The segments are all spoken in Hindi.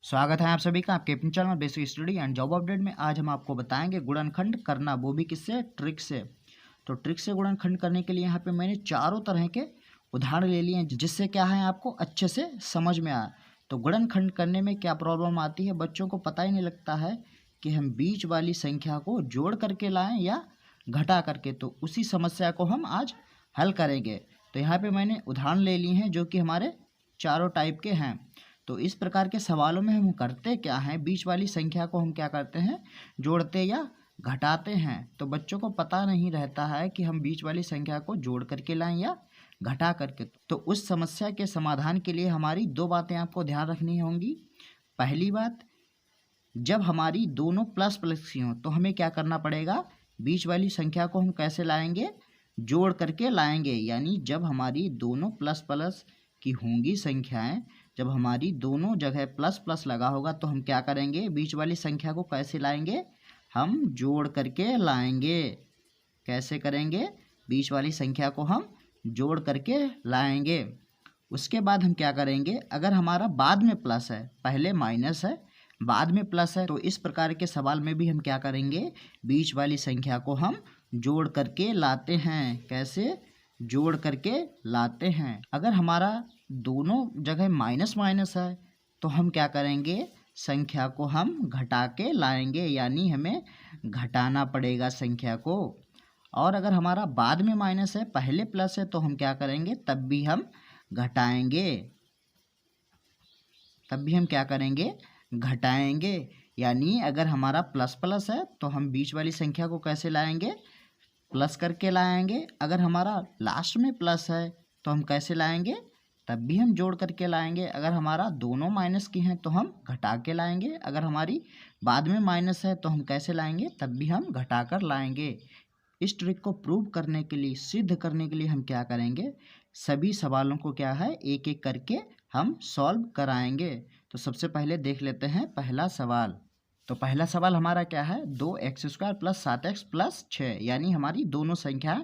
स्वागत है आप सभी का आपके अपने channel basic study and job update में। आज हम आपको बताएंगे गुणनखंड करना, वो भी किससे, ट्रिक से। तो ट्रिक से गुणनखंड करने के लिए यहाँ पे मैंने चारों तरह के उदाहरण ले लिए हैं, जिससे क्या है आपको अच्छे से समझ में आया। तो गुणनखंड करने में क्या प्रॉब्लम आती है, बच्चों को पता ही नहीं लगता है कि हम बीच वाली संख्या को जोड़ करके लाएँ या घटा करके। तो उसी समस्या को हम आज हल करेंगे। तो यहाँ पर मैंने उदाहरण ले लिए हैं जो कि हमारे चारों टाइप के हैं। तो इस प्रकार के सवालों में हम करते क्या हैं, बीच वाली संख्या को हम क्या करते हैं, जोड़ते या घटाते हैं। तो बच्चों को पता नहीं रहता है कि हम बीच वाली संख्या को जोड़ करके लाएं या घटा करके। तो उस समस्या के समाधान के लिए हमारी दो बातें आपको ध्यान रखनी होंगी। पहली बात, जब हमारी दोनों प्लस प्लस की हों तो हमें क्या करना पड़ेगा, बीच वाली संख्या को हम कैसे लाएंगे, जोड़ करके लाएंगे। यानी जब हमारी दोनों प्लस प्लस की होंगी संख्याएं, जब हमारी दोनों जगह प्लस प्लस लगा होगा तो हम क्या करेंगे, बीच वाली संख्या को कैसे लाएंगे, हम जोड़ करके लाएंगे। कैसे करेंगे, बीच वाली संख्या को हम जोड़ करके लाएंगे। उसके बाद हम क्या करेंगे, अगर हमारा बाद में प्लस है, पहले माइनस है, बाद में प्लस है, तो इस प्रकार के सवाल में भी हम क्या करेंगे, बीच वाली संख्या को हम जोड़ करके लाते हैं। कैसे, जोड़ करके लाते हैं। अगर हमारा दोनों जगह माइनस माइनस है तो हम क्या करेंगे, संख्या को हम घटा के लाएंगे, यानी हमें घटाना पड़ेगा संख्या को। और अगर हमारा बाद में माइनस है, पहले प्लस है, तो हम क्या करेंगे, तब भी हम घटाएंगे। तब भी हम क्या करेंगे, घटाएंगे। यानी अगर हमारा प्लस प्लस है तो हम बीच वाली संख्या को कैसे लाएंगे, प्लस करके लाएंगे। अगर हमारा लास्ट में प्लस है तो हम कैसे लाएंगे, तब भी हम जोड़ करके लाएंगे। अगर हमारा दोनों माइनस की हैं तो हम घटा के लाएंगे। अगर हमारी बाद में माइनस है तो हम कैसे लाएंगे, तब भी हम घटा कर लाएंगे। इस ट्रिक को प्रूव करने के लिए, सिद्ध करने के लिए हम क्या करेंगे, सभी सवालों को क्या है, एक एक करके हम सॉल्व कराएंगे। तो सबसे पहले देख लेते हैं पहला सवाल। तो पहला सवाल हमारा क्या है, 2x² + 7x + 6, यानी हमारी दोनों संख्याएं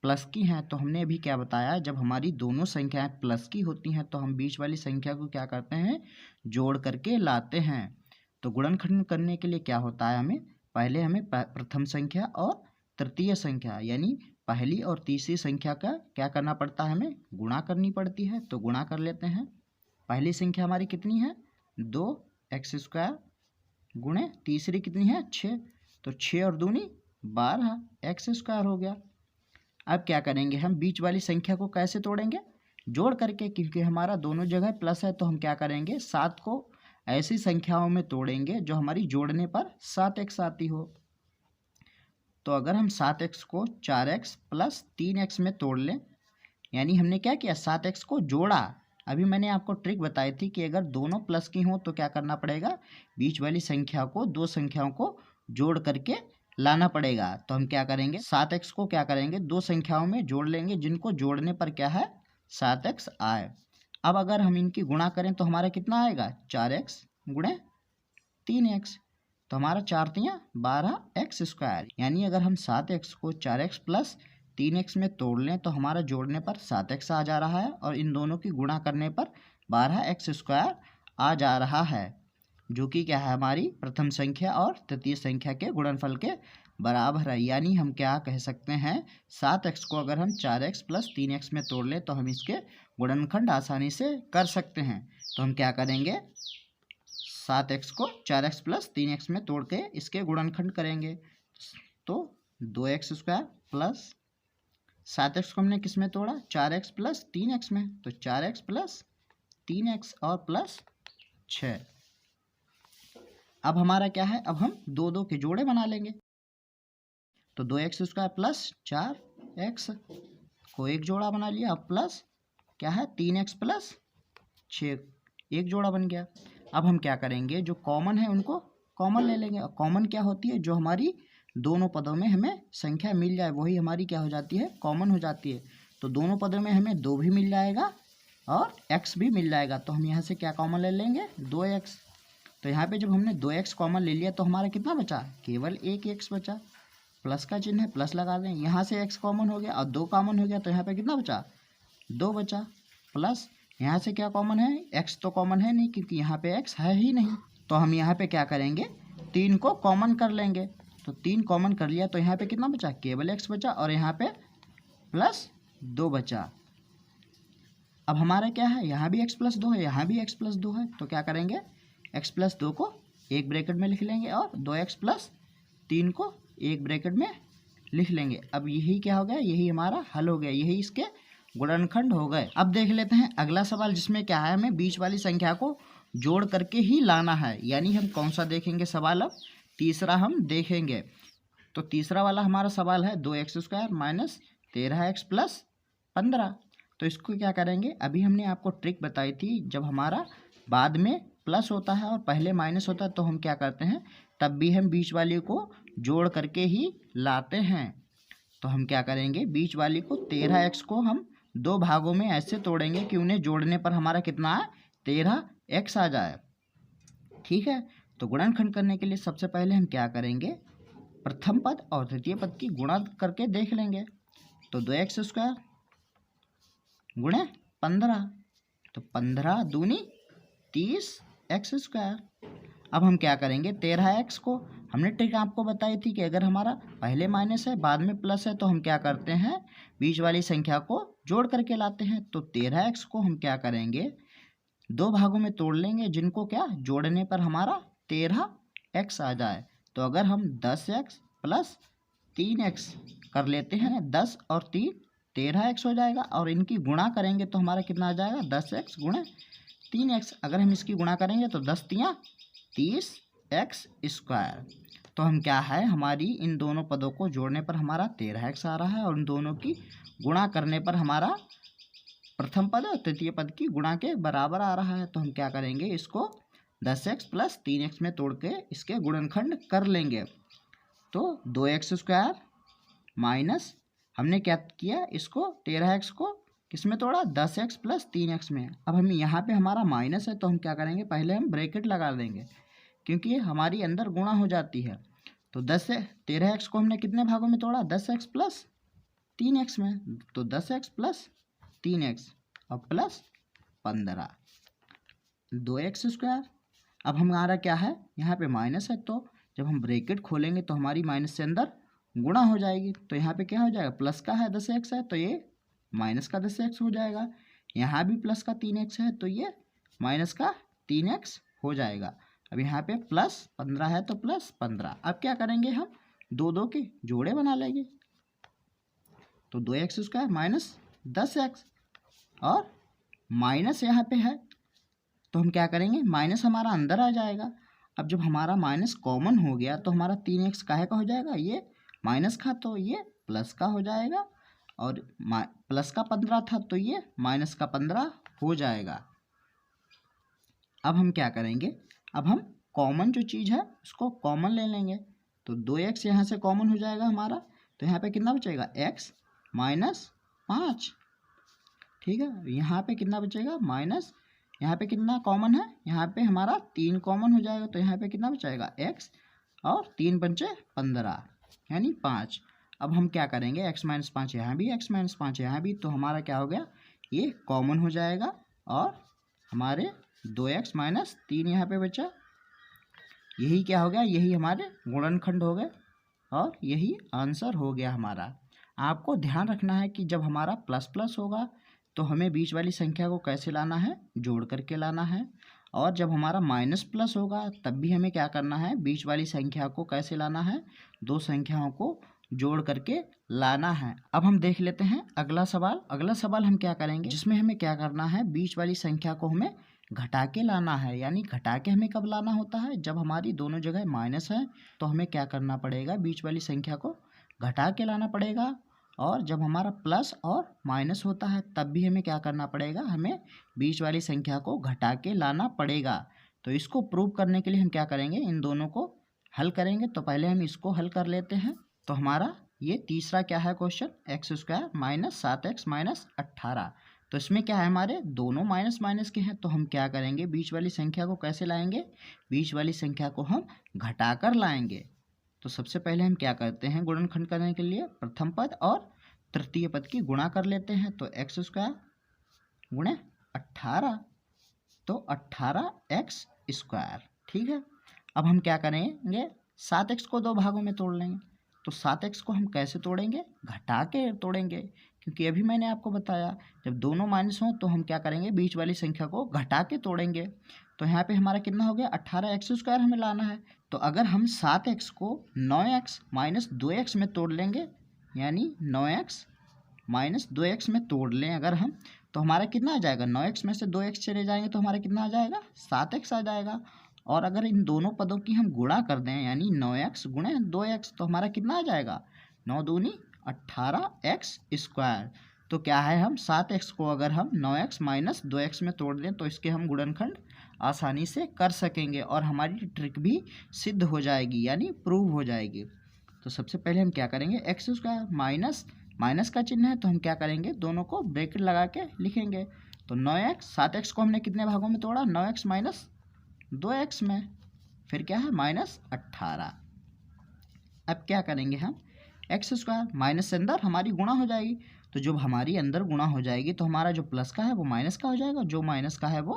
प्लस की हैं। तो हमने अभी क्या बताया, जब हमारी दोनों संख्याएं प्लस की होती हैं तो हम बीच वाली संख्या को क्या करते हैं, जोड़ करके लाते हैं। तो गुणनखंड करने के लिए क्या होता है, हमें प्रथम संख्या और तृतीय संख्या यानी पहली और तीसरी संख्या का क्या करना पड़ता है, हमें गुणा करनी पड़ती है। तो गुणा कर लेते हैं। पहली संख्या हमारी कितनी है, 2x² गुणे तीसरी कितनी है, 6। तो 6 और दूनी 12, x² हो गया। अब क्या करेंगे, हम बीच वाली संख्या को कैसे तोड़ेंगे, जोड़ करके। क्योंकि हमारा दोनों जगह प्लस है तो हम क्या करेंगे, 7 को ऐसी संख्याओं में तोड़ेंगे जो हमारी जोड़ने पर 7x आती हो। तो अगर हम 7x को 4x + 3x में तोड़ लें, यानी हमने क्या किया, 7x को जोड़ा। अभी मैंने आपको ट्रिक बताई थी कि अगर दोनों प्लस की हों तो क्या करना पड़ेगा, बीच वाली संख्या को, दो संख्याओं को जोड़ करके लाना पड़ेगा। तो हम क्या करेंगे, 7x को क्या करेंगे, दो संख्याओं में जोड़ लेंगे जिनको जोड़ने पर क्या है, 7x आए। अब अगर हम इनकी गुणा करें तो हमारा कितना आएगा, 4x गुणे 3x। तो हमारा 4 तियाँ 12x²। यानी अगर हम 7x को 4x + 3x में तोड़ लें तो हमारा जोड़ने पर 7x आ जा रहा है और इन दोनों की गुणा करने पर 12x² आ जा रहा है, जो कि क्या है, हमारी प्रथम संख्या और तृतीय संख्या के गुणनफल के बराबर है। यानी हम क्या कह सकते हैं, 7x को अगर हम 4x + 3x में तोड़ लें तो हम इसके गुणनखंड आसानी से कर सकते हैं। तो हम क्या करेंगे, 7x को 4x + 3x में तोड़ के इसके गुणनखंड करेंगे। तो 2x² + 7x को हमने किस में तोड़ा, 4x + 3x में। तो 4x + 3x और प्लस 6। अब हमारा क्या है, अब हम दो दो के जोड़े बना लेंगे। तो 2x² + 4x को एक जोड़ा बना लिया, अब प्लस क्या है, 3x + 6 एक जोड़ा बन गया। अब हम क्या करेंगे, जो कॉमन है उनको कॉमन ले लेंगे। और कॉमन क्या होती है, जो हमारी दोनों पदों में हमें संख्या मिल जाए वही हमारी क्या हो जाती है, कॉमन हो जाती है। तो दोनों पदों में हमें 2 भी मिल जाएगा और x भी मिल जाएगा। तो हम यहाँ से क्या कॉमन ले लेंगे, 2x। तो यहाँ पे जब हमने 2x कॉमन ले लिया तो हमारा कितना बचा, केवल एक x बचा। प्लस का चिन्ह है, प्लस लगा दें। यहाँ से x कॉमन हो गया और 2 कॉमन हो गया तो यहाँ पे कितना बचा, 2 बचा। प्लस यहाँ से क्या कॉमन है, x तो कॉमन है नहीं क्योंकि यहाँ पे x है ही नहीं। तो हम यहाँ पे क्या करेंगे, 3 को कॉमन कर लेंगे। तो 3 कॉमन कर लिया तो यहाँ पे कितना बचा, केवल x बचा और यहाँ पे +2 बचा। अब हमारा क्या है, यहाँ भी x+2 है, यहाँ भी x+2 है। तो क्या करेंगे, x+2 को एक ब्रैकेट में लिख लेंगे और 2x+3 को एक ब्रैकेट में लिख लेंगे। अब यही क्या हो गया, यही हमारा हल हो गया, यही इसके गुणनखंड हो गए। अब देख लेते हैं अगला सवाल, जिसमें क्या है, हमें बीच वाली संख्या को जोड़ करके ही लाना है। यानी हम कौन सा देखेंगे सवाल, अब तीसरा हम देखेंगे। तो तीसरा वाला हमारा सवाल है 2x² - 13x + 15। तो इसको क्या करेंगे, अभी हमने आपको ट्रिक बताई थी, जब हमारा बाद में प्लस होता है और पहले माइनस होता है तो हम क्या करते हैं, तब भी हम बीच वाली को जोड़ करके ही लाते हैं। तो हम क्या करेंगे, बीच वाली को 13x को हम 2 भागों में ऐसे तोड़ेंगे कि उन्हें जोड़ने पर हमारा कितना है, 13x आ जाए। ठीक है, तो गुणनखंड करने के लिए सबसे पहले हम क्या करेंगे, प्रथम पद और तृतीय पद की गुणा करके देख लेंगे। तो 2x² गुणे 15, तो 15 दूनी 30x²। अब हम क्या करेंगे, 13x को हमने ट्रिक आपको बताई थी कि अगर हमारा पहले माइनस है बाद में प्लस है तो हम क्या करते हैं, बीच वाली संख्या को जोड़ करके लाते हैं। तो 13x को हम क्या करेंगे, 2 भागों में तोड़ लेंगे, जिनको क्या जोड़ने पर हमारा 13x आ जाए। तो अगर हम 10x + 3x कर लेते हैं, 10 और 3 13x हो जाएगा और इनकी गुणा करेंगे तो हमारा कितना आ जाएगा, 10x गुणे 3x। अगर हम इसकी गुणा करेंगे तो 10 × 30x²। तो हम क्या है, हमारी इन दोनों पदों को जोड़ने पर हमारा 13x आ रहा है और इन दोनों की गुणा करने पर हमारा प्रथम पद और तृतीय पद की गुणा के बराबर आ रहा है। तो हम क्या करेंगे, इसको 10x + 3x में तोड़ के इसके गुणनखंड कर लेंगे। तो 2x² माइनस हमने क्या किया, इसको 13x को किस में तोड़ा, 10x + 3x में। अब हम यहाँ पे हमारा माइनस है तो हम क्या करेंगे, पहले हम ब्रैकेट लगा देंगे क्योंकि हमारी अंदर गुणा हो जाती है। तो 10 से 13x को हमने कितने भागों में तोड़ा, 10x + 3x में। तो 10x + 3x और प्लस 15, 2x²। अब हमारा क्या है, यहाँ पे माइनस है तो जब हम ब्रैकेट खोलेंगे तो हमारी माइनस से अंदर गुणा हो जाएगी। तो यहाँ पे क्या हो जाएगा, प्लस का है 10x है तो ये माइनस का 10x हो जाएगा। यहाँ भी प्लस का 3x है तो ये माइनस का 3x हो जाएगा। अब यहाँ पे +15 है तो +15। अब क्या करेंगे, हम 2 के जोड़े बना लेंगे। तो 2x² - 10x और माइनस यहाँ पे है तो हम क्या करेंगे, माइनस हमारा अंदर आ जाएगा। अब जब हमारा माइनस कॉमन हो गया तो हमारा 3x काहे का हो जाएगा, ये माइनस का तो ये प्लस का हो जाएगा और प्लस का 15 था तो ये माइनस का 15 हो जाएगा। अब हम क्या करेंगे, अब हम कॉमन जो चीज़ है उसको कॉमन ले लेंगे। तो 2x यहाँ से कॉमन हो जाएगा हमारा, तो यहाँ पे कितना बचेगा, x - 5। ठीक है, यहाँ पे कितना बचेगा, माइनस, यहाँ पे कितना कॉमन है, यहाँ पे हमारा 3 कॉमन हो जाएगा तो यहाँ पे कितना बचेगा, x और 3 पंचे 15 यानी 5। अब हम क्या करेंगे, x - 5 यहाँ भी, x - 5 यहाँ भी, तो हमारा क्या हो गया, ये कॉमन हो जाएगा और हमारे 2x - 3 यहाँ पे बचा। यही क्या हो गया, यही हमारे गुणनखंड हो गए और यही आंसर हो गया हमारा। आपको ध्यान रखना है कि जब हमारा प्लस प्लस होगा तो हमें बीच वाली संख्या को कैसे लाना है, जोड़ करके लाना है। और जब हमारा माइनस प्लस होगा तब भी हमें क्या करना है, बीच वाली संख्या को कैसे लाना है, 2 संख्याओं को जोड़ करके लाना है। अब हम देख लेते हैं अगला सवाल। अगला सवाल हम क्या करेंगे, जिसमें हमें क्या करना है, बीच वाली संख्या को हमें घटा के लाना है। यानी घटा के हमें कब लाना होता है, जब हमारी दोनों जगह माइनस है तो हमें क्या करना पड़ेगा, बीच वाली संख्या को घटा के लाना पड़ेगा। और जब हमारा प्लस और माइनस होता है तब भी हमें क्या करना पड़ेगा, हमें बीच वाली संख्या को घटा के लाना पड़ेगा। तो इसको प्रूव करने के लिए हम क्या करेंगे, इन दोनों को हल करेंगे। तो पहले हम इसको हल कर लेते हैं। तो हमारा ये तीसरा क्या है क्वेश्चन, x² - 7x - 18। तो इसमें क्या है, हमारे दोनों माइनस माइनस के हैं तो हम क्या करेंगे, बीच वाली संख्या को कैसे लाएंगे, बीच वाली संख्या को हम घटाकर लाएंगे। तो सबसे पहले हम क्या करते हैं, गुणनखंड करने के लिए प्रथम पद और तृतीय पद की गुणा कर लेते हैं। तो x² गुणे 18, तो 18x²। ठीक है, अब हम क्या करेंगे, 7x को 2 भागों में तोड़ लेंगे। तो 7x को हम कैसे तोड़ेंगे, घटा के तोड़ेंगे, क्योंकि अभी मैंने आपको बताया जब दोनों माइनस हों तो हम क्या करेंगे, बीच वाली संख्या को घटा के तोड़ेंगे। तो यहाँ पे हमारा कितना हो गया, 18x² हमें लाना है। तो अगर हम 7x को 9x - 2x में तोड़ लेंगे, यानी 9x - 2x में तोड़ लें अगर हम, तो हमारा कितना आ जाएगा, 9x में से 2x चले जाएंगे तो हमारा कितना आ जाएगा, 7x आ जाएगा। और अगर इन दोनों पदों की हम गुणा कर दें, यानी 9x × 2x, तो हमारा कितना आ जाएगा, 9 दूनी 18x²। तो क्या है, हम 7x को अगर हम 9x - 2x में तोड़ दें तो इसके हम गुणनखंड आसानी से कर सकेंगे और हमारी ट्रिक भी सिद्ध हो जाएगी, यानी प्रूव हो जाएगी। तो सबसे पहले हम क्या करेंगे, x² माइनस का चिन्ह है तो हम क्या करेंगे, दोनों को ब्रैकेट लगा के लिखेंगे। तो 9x, 7x को हमने कितने भागों में तोड़ा, 9x - 2x में, फिर क्या है -18। अब क्या करेंगे हम, x² माइनस से अंदर हमारी गुणा हो जाएगी, तो जब हमारी अंदर गुणा हो जाएगी तो हमारा जो प्लस का है वो माइनस का हो जाएगा, जो माइनस का है वो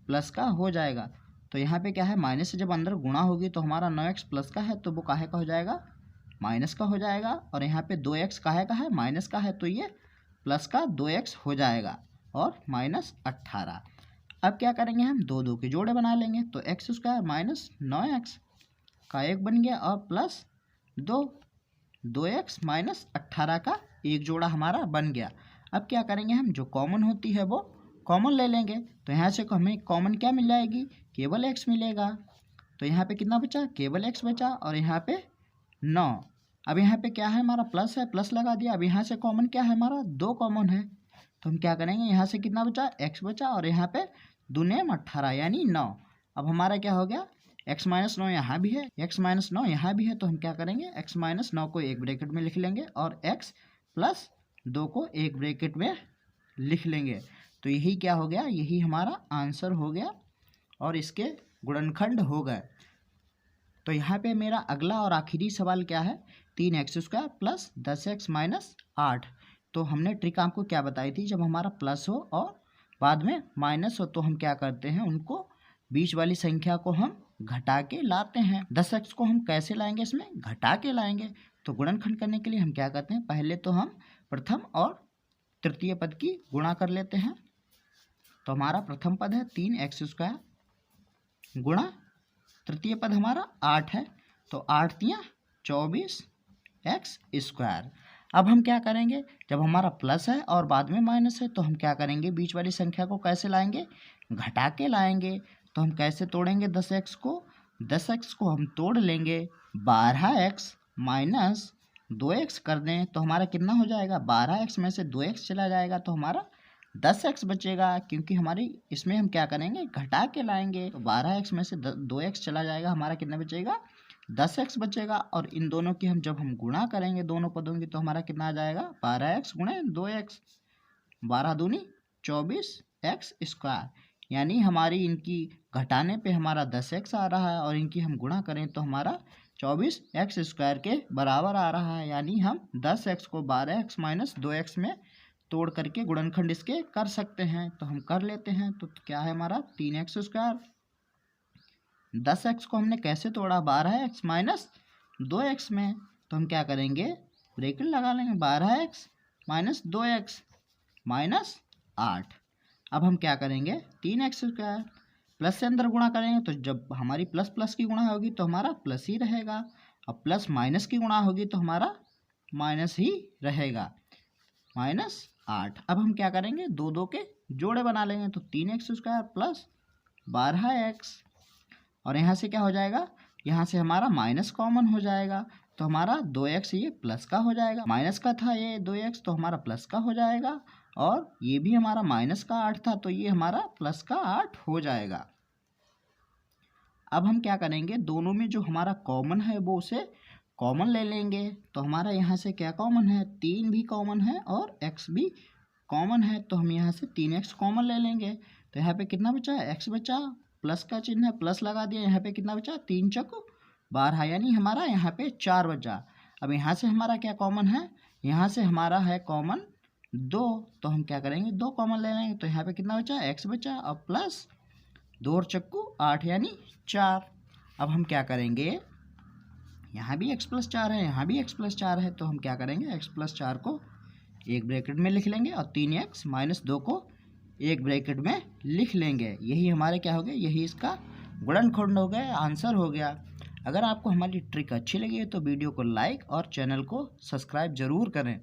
प्लस का हो जाएगा। तो यहाँ पे क्या है, माइनस से जब अंदर गुणा होगी तो हमारा 9x प्लस का है तो वो काहे का हो जाएगा, माइनस का हो जाएगा। और यहाँ पे 2x काहे का है, माइनस का है, तो ये प्लस का 2x हो जाएगा और -18। अब क्या करेंगे, हम दो दो के जोड़े बना लेंगे। तो x² - 9x का एक बन गया और प्लस 2x - 18 का एक जोड़ा हमारा बन गया। अब क्या करेंगे, हम जो कॉमन होती है वो कॉमन ले लेंगे। तो यहाँ से हमें कॉमन क्या मिल जाएगी, केवल x मिलेगा। तो यहाँ पे कितना बचा, केवल x बचा, और यहाँ पे 9। अब यहाँ पे क्या है, हमारा प्लस है, प्लस लगा दिया। अब यहाँ से कॉमन क्या है, हमारा 2 कॉमन है। तो हम क्या करेंगे, यहाँ से कितना बचा, x बचा, और यहाँ पे 2 × 18 यानी 9। अब हमारा क्या हो गया, x - 9 यहाँ भी है, x - 9 यहाँ भी है, तो हम क्या करेंगे, x - 9 को एक ब्रैकेट में लिख लेंगे और x + 2 को एक ब्रैकेट में लिख लेंगे। तो यही क्या हो गया, यही हमारा आंसर हो गया और इसके गुणनखंड हो गए। तो यहाँ पे मेरा अगला और आखिरी सवाल क्या है, 3x² + 10x - 8। तो हमने ट्रिक आपको क्या बताई थी, जब हमारा प्लस हो और बाद में माइनस हो तो हम क्या करते हैं, उनको बीच वाली संख्या को हम घटा के लाते हैं। 10x को हम कैसे लाएंगे, इसमें घटा के लाएंगे। तो गुणनखंड करने के लिए हम क्या करते हैं, पहले तो हम प्रथम और तृतीय पद की गुणा कर लेते हैं। तो हमारा प्रथम पद है 3x² गुणा तृतीय पद हमारा 8 है, तो 8 × 24x²। अब हम क्या करेंगे, जब हमारा प्लस है और बाद में माइनस है तो हम क्या करेंगे, बीच वाली संख्या को कैसे लाएंगे, घटा के लाएंगे। तो हम कैसे तोड़ेंगे 10x को, 10x को हम तोड़ लेंगे 12x - 2x कर दें तो हमारा कितना हो जाएगा, 12x में से 2x चला जाएगा तो हमारा 10x बचेगा, क्योंकि हमारी इसमें हम क्या करेंगे, घटा के लाएंगे। तो 12x में से 2x चला जाएगा, हमारा कितना बचेगा, 10x बचेगा। और इन दोनों की जब हम गुणा करेंगे दोनों पदों की, तो हमारा कितना आ जाएगा, 12x × 2x, 12 दूनी 24x²। यानी हमारी इनकी घटाने पे हमारा 10x आ रहा है और इनकी हम गुणा करें तो हमारा 24x² के बराबर आ रहा है। यानी हम 10x को 12x - 2x में तोड़ करके गुणनखंड इसके कर सकते हैं। तो हम कर लेते हैं। तो क्या है हमारा 3x²। 10x को हमने कैसे तोड़ा, 12x - 2x में। तो हम क्या करेंगे, ब्रैकेट लगा लेंगे, 12x - 2x -8। अब हम क्या करेंगे, 3x² प्लस से अंदर गुणा करेंगे, तो जब हमारी प्लस प्लस की गुणा होगी तो हमारा प्लस ही रहेगा, और प्लस माइनस की गुणा होगी तो हमारा माइनस ही रहेगा, -8। अब हम क्या करेंगे, दो दो के जोड़े बना लेंगे। तो 3x² + 12x, और यहाँ से क्या हो जाएगा, यहाँ से हमारा माइनस कॉमन हो जाएगा, तो हमारा 2x ये प्लस का हो जाएगा, माइनस का था ये 2x तो हमारा प्लस का हो जाएगा, और ये भी हमारा माइनस का 8 था तो ये हमारा प्लस का 8 हो जाएगा। अब हम क्या करेंगे, दोनों में जो हमारा कॉमन है वो उसे कॉमन ले लेंगे। तो हमारा यहाँ से क्या कॉमन है, 3 भी कॉमन है और x भी कॉमन है, तो हम यहाँ से 3x कॉमन ले लेंगे। तो यहाँ पे कितना बचा, x बचा, प्लस का चिन्ह है, प्लस लगा दिया। यहाँ पे कितना बचा, 3 × 12, यानी हमारा यहाँ पे 4 बचा। अब यहाँ से हमारा क्या कॉमन है, यहाँ से हमारा है कॉमन 2, तो हम क्या करेंगे 2 कॉमन ले लेंगे, तो यहाँ पे कितना बचा, x बचा और प्लस 2 और चक्कू 8 यानी 4। अब हम क्या करेंगे, यहाँ भी x प्लस 4 है, यहाँ भी x प्लस 4 है, तो हम क्या करेंगे x प्लस 4 को एक ब्रैकेट में लिख लेंगे और 3x माइनस 2 को एक ब्रैकेट में लिख लेंगे। यही हमारे क्या हो गया, यही इसका गुणनखंड हो गया, आंसर हो गया। अगर आपको हमारी ट्रिक अच्छी लगी है तो वीडियो को लाइक और चैनल को सब्सक्राइब ज़रूर करें।